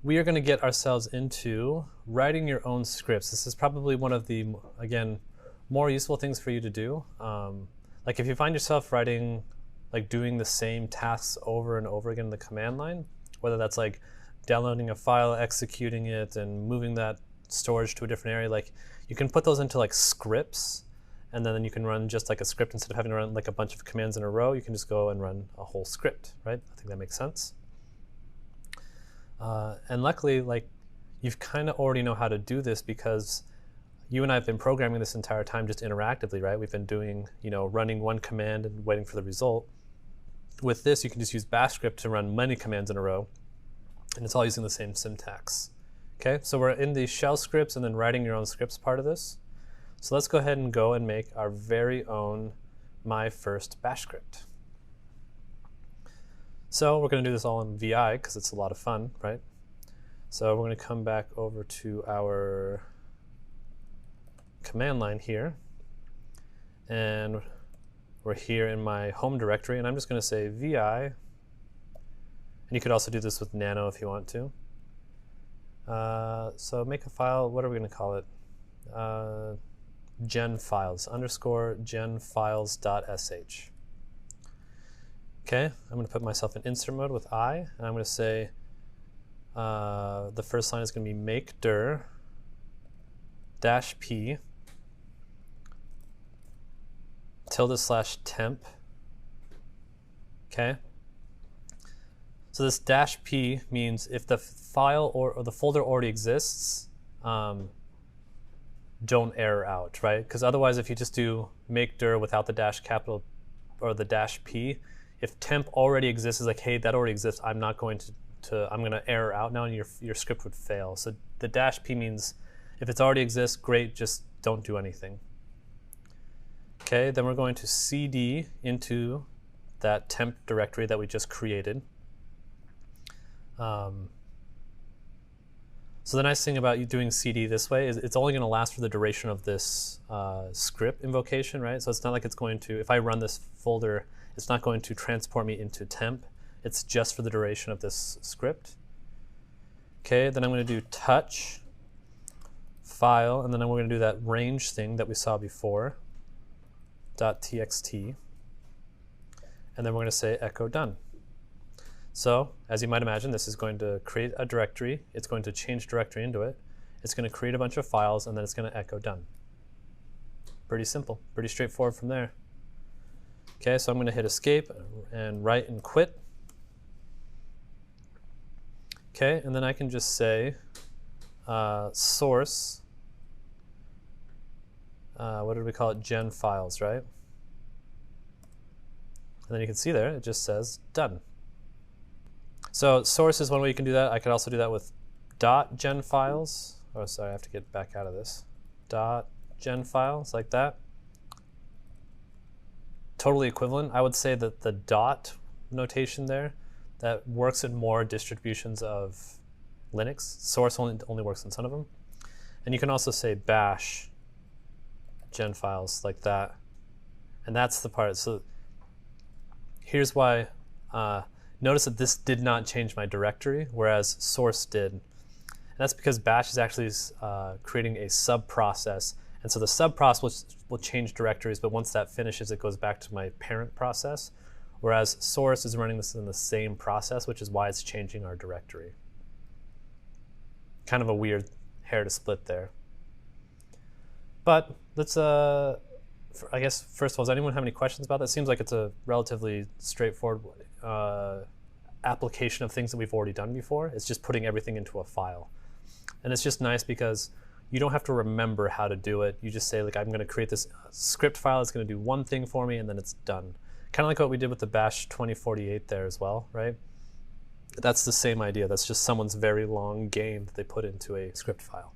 we are going to get ourselves into writing your own scripts. This is probably one of the, again, more useful things for you to do. Like if you find yourself writing, like doing the same tasks over and over again in the command line, whether that's like downloading a file, executing it, and moving that storage to a different area, like you can put those into like scripts, and then you can run just like a script instead of having to run like a bunch of commands in a row. You can just go and run a whole script, right? I think that makes sense. And luckily, like you've kind of already know how to do this because you and I have been programming this entire time just interactively, right? We've been doing, running one command and waiting for the result. With this, you can just use bash script to run many commands in a row, and it's all using the same syntax. Okay, so we're in the shell scripts and then writing your own scripts part of this. So let's go ahead and go and make our very own my first bash script. So we're going to do this all in VI because it's a lot of fun, right? So we're going to come back over to our command line here, and we're here in my home directory, and I'm just going to say VI, and you could also do this with nano if you want to. So make a file, what are we going to call it? genfiles _ genfiles.sh. Okay, I'm going to put myself in insert mode with I, and I'm going to say the first line is going to be make dir -p ~temp. Okay. So this -p means if the file or the folder already exists, don't error out, right? Because otherwise, if you just do make dir without the -capital or the -p, if temp already exists, is like, hey, that already exists, I'm not going I'm going to error out now, and your script would fail. So the -p means if it's already exists, great, just don't do anything. Okay, then we're going to cd into that temp directory that we just created. So the nice thing about you doing cd this way is it's only going to last for the duration of this script invocation, right? So it's not like it's going to, if I run this folder, it's not going to transport me into temp. It's just for the duration of this script. Okay, then I'm going to do touch file, and then we're going to do that range thing that we saw before, .txt, and then we're going to say echo done. So, as you might imagine, this is going to create a directory, it's going to change directory into it, it's going to create a bunch of files, and then it's going to echo done. Pretty simple, pretty straightforward from there. Okay, so I'm going to hit escape and write and quit. Okay, and then I can just say source, what did we call it? Genfiles, right? And then you can see there, it just says done. So source is one way you can do that. I could also do that with .genfiles. Oh, sorry, I have to get back out of this. .genfiles, like that. Totally equivalent. I would say that the dot notation there, that works in more distributions of Linux. Source only works in some of them. And you can also say bash genfiles, like that. And that's the part. So here's why. Notice that this did not change my directory, whereas source did. And that's because bash is actually creating a sub-process. And so the sub-process will change directories, but once that finishes, it goes back to my parent process. Whereas source is running this in the same process, which is why it's changing our directory. Kind of a weird hair to split there. But let's, I guess, first of all, does anyone have any questions about that? It seems like it's a relatively straightforward application of things that we've already done before. It's just putting everything into a file. And it's just nice because you don't have to remember how to do it. You just say, like, I'm going to create this script file. It's going to do one thing for me, and then it's done. Kind of like what we did with the bash 2048 there as well, right? That's the same idea. That's just someone's very long game that they put into a script file.